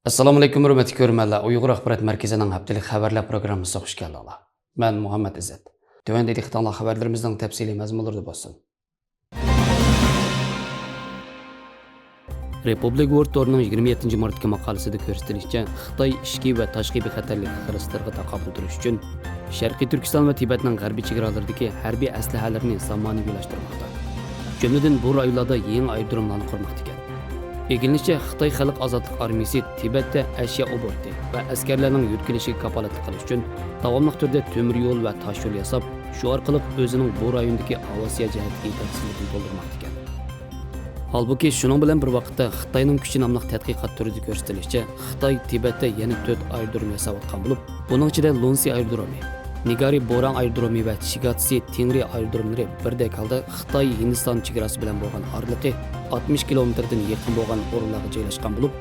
Assalomu alaykum hurmatli ko'rmanlar. Uyg'ur axborot markazining haftalik xabarlar programmasiga xush keldinglar. Men Muhammad Izzat. Tövəndəki xəbərlər xəbərlərimizin təfsili məzmunları bolsun. Republika World 27 martdagi maqolasida ko'rsatilishicha, Xitoy ichki va tashqi bexatarlik xavfsizligiga taqobil turish uchun Sharqiy Turkiston va Tibetning g'arbiy chegaralaridagi harbiy aslahalarni zamonaviylashtirmoqda. Jumladan bu rayonlarda yangi aerodromlarni qurmoqda ekan. Egilishicha, Xitoy Xalq Ozodlik armiyasi Tibetda ashyo oborti va askarlarning yurkilishiga kafolatlik qilish uchun davomli turda temir yo'l va tosh yo'l yasab, shu orqali o'zining bu rayondagi avosiya jihatga yetakchiligini to'ldirmoqda ekan. Halbuki shuning bilan bir vaqtda Xitoyning kuchi nomli tadqiqot turida ko'rsatilishicha, Xitoy Tibetda yana 4 aerodrom yasayotgan bo'lib, buning ichida Lonsi aerodromi, Nigari Boran aerodromi va Shigatsi Tingri aerodromlari birdek holda Xitoy Hindiston chegarasi bilan bo'lgan orliqi 60 kilometrdan yaqin bo'lgan o'rinlarga joylashgan bo'lib,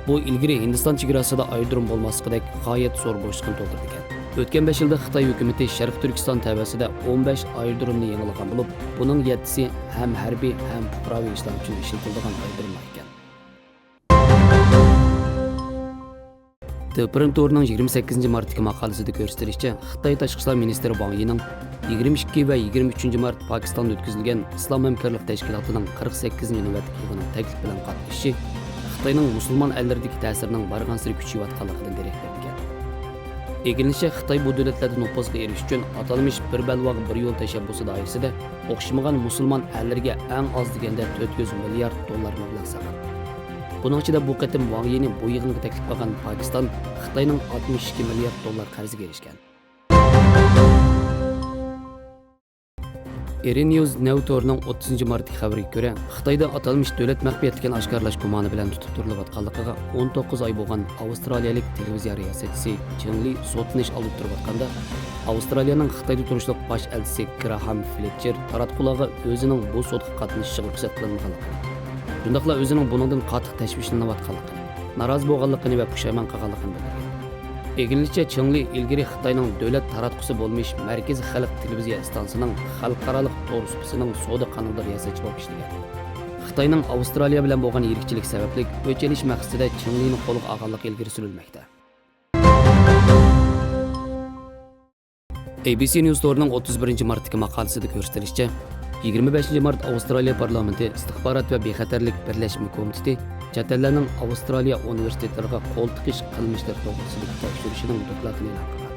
bu ilgari Hindiston chegarasida aerodrom bo'lmasligidek g'oyat zo'r bo'shliqni to'ldirgan. O'tgan 5 yilda Xitoy hukumatı Sharq Turkiston tavasida 15 aerodromni yangilagan bo'lib, buning 7si ham harbiy ham fuqaroviy ishlar uchun ishlatiladigan aerodromlar ekan. To'printorning 28 martdagi maqolasida ko'rsatilishicha, Xitoy Tashqi ishlar ministri Wang Yining 22 va 23 mart Pokistonda o'tkazilgan Islom hamkorlik tashkilotining 48-navbatdagi yig'inining taklif bilan qatnashishi Xitoyning musulmon ellardagi ta'sirining barg'ansiri kuchayotganligidan darak bergan. Egilishicha, Xitoy bu davlatlarda nufuzga erishish uchun atalmish bir balvoq bir yo'l tashabbusi doirasida o'xshamagan musulmon ellarga eng oz deganda 400 milliard dollar mablag' sarflagan. Bunun ichida bu qatim Wang Yi bu yig'inga taklif qilgan Pokiston Xitoyning 62 milliard dollar qarziga erishgan. News Newtorning 30 martdagi xabariga ko'ra, Xitoyda atalmish davlat maxfiyatligini oshkorlash gumoni bilan tutib turilayotganligiga 19 oy bo'lgan Avstraliyalik televiziya riyosatchisi Chen Li sotnish olib turayotganda, Avstraliyaning Xitoyda turishliq bosh elchisi Graham Fletcher taratqularga o'zining bu sotga qatnashishiga ruxsat qilinmaganligini, shundaqla o'zining buningdan qattiq tashvishlanayotganligini, norozi bo'lganligini va pushaymon qilganligini bildirgan. Egilishicha, Chen Li ilgari Xitoyning davlat taratqusi bo'lmish Markaziy xalq televiziya stansiyasining xalqaro to'g'risisining soda qonunida riyosatchi bo'lib ishlagan. Xitoyning Avstraliya bilan bo'lgan yirikchilik sababli o'chilish maqsadida Chen Lining qo'liga olganligi ilgari surilmoqda. ABC News Tour'ning 31 martdagi maqolasida ko'rsatilishicha, 25 mart Avstraliya parlamenti istixborot va bexatarlik birlashma komiteti chet ellarning Avstraliya universitetlariga qo'l tiqish qilmishlari to'g'risidagi tekshirishining dokladini e'lon qilgan.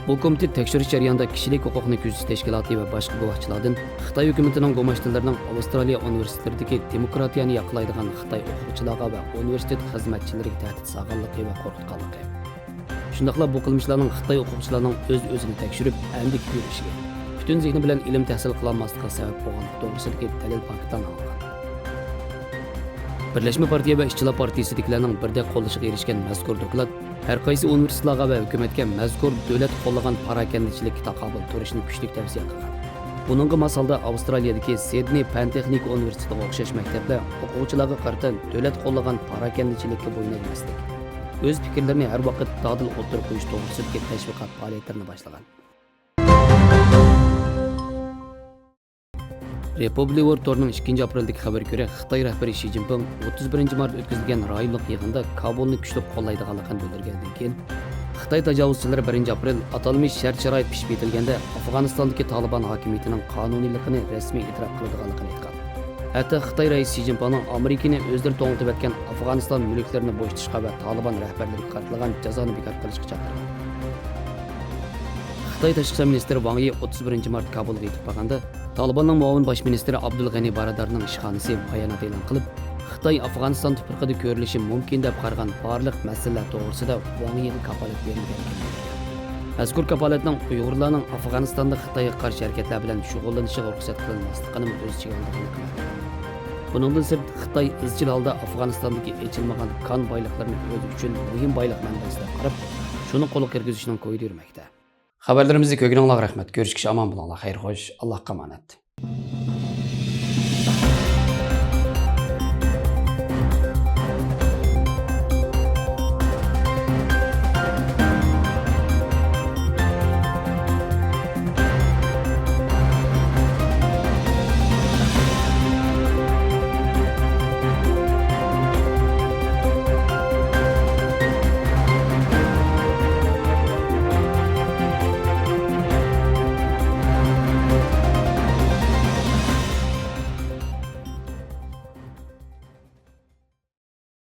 Bu komitet tekshirish jarayonida kishilik huquqni kuzatish tashkiloti va boshqa guvohchilardan Xitoy hukumatining go'mashtalarining Avstraliya universitetlaridagi demokratiyani yoqlaydigan Xitoy o'quvchilariga va universitet xizmatchilariga tahdid solganligi va qo'rqitganligi. Shundaqla bu qilmishlarning Xitoy o'quvchilarining o'z-o'zini tekshirib, andik yurishiga, butun zehni bilan ilm tahsil qilolmasligiga sabab bo'lgan to'g'risidagi dalil faktlarni olgan. Birlashma partiya va ishchilar partiyasidagilarning birdek qo'llashiga erishgan mazkur doklad har qaysi universitetlarga va hukumatga mazkur davlat qo'llagan parakandichilikka taqobil turishni kuchli tavsiya qilgan. Buningga masalda Avstraliyadagi Sydney Pan-texnik universitetiga o'xshash maktablar o'quvchilarga qarata davlat qo'llagan parakandichilikka bo'yin egmaslik, o'z fikrlarini har vaqt dadil o'tirib qo'yish to'g'risidagi tashviqot faoliyatlarini boshlagan. Republika World 2 apreldagi xabarga ko'ra, Xitoy rahbari Xi Jinping 31 mart o'tkazilgan rayonlik yig'inda Kabulni kuchlab qo'llaydiganligini bildirgandan keyin, Xitoy tajovuzchilari 1 aprel atalmish shart-sharoit pishib yetilganda Afg'onistondagi Taliban hokimiyatining qonuniyligini rasmiy e'tirof qiladiganligini aytgan. Hatto Xitoy raisi Xi Jinpingning Amerikani o'zlari to'g'ritib o'tgan Afg'oniston mulklarini bo'shatishga va Taliban rahbarlariga qaratilgan jazoni bekor qilishga chaqirgan. Xitoy tashqi ishlar ministri Wang Yi 31 mart Kabulga yetib borganda, Talibanning muavin bosh ministri Abdulg'ani Baradorning ishxonasi bayonot e'lon qilib, Xitoy Afg'oniston tuprog'ida ko'rilishi mumkin deb qargan barliq masalalar to'g'risida Wang Yiga kafolat berilgan. Mazkur kafolatning Uyg'urlarning Afg'onistonda Xitoyga qarshi harakatlar bilan shug'ullanishiga ruxsat qilinmasligini o'z ichiga olganligini. Buningdan sirt Xitoy izchil holda Afg'onistondagi echilmagan kon boyliqlarini o'z uchun muhim boyliq manbasi deb qarab, shuni qo'lga kirgizishning ko'yida yurmoqda. Xabarlarimizni ko'rganingizga rahmat. Ko'rishguncha omon bo'linglar. Xayr xo'sh, Allohga omonat.